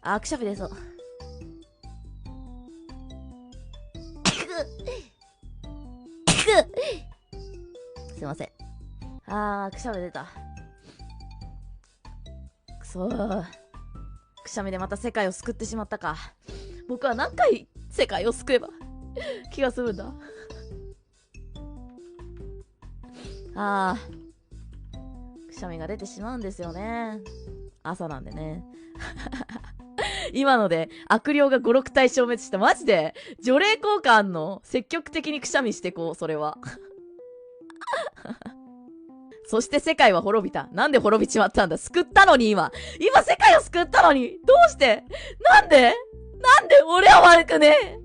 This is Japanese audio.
あー、くしゃみ出そう。すいません。あー、くしゃみ出た。くそー。くしゃみでまた世界を救ってしまったか。僕は何回世界を救えば気がするんだ。あー、くしゃみが出てしまうんですよね。朝なんでね。今ので悪霊が5、6体消滅した。マジで除霊効果あんの？積極的にくしゃみしてこう、それは。そして世界は滅びた。なんで滅びちまったんだ？救ったのに今世界を救ったのにどうして？なんで俺は悪くねえ。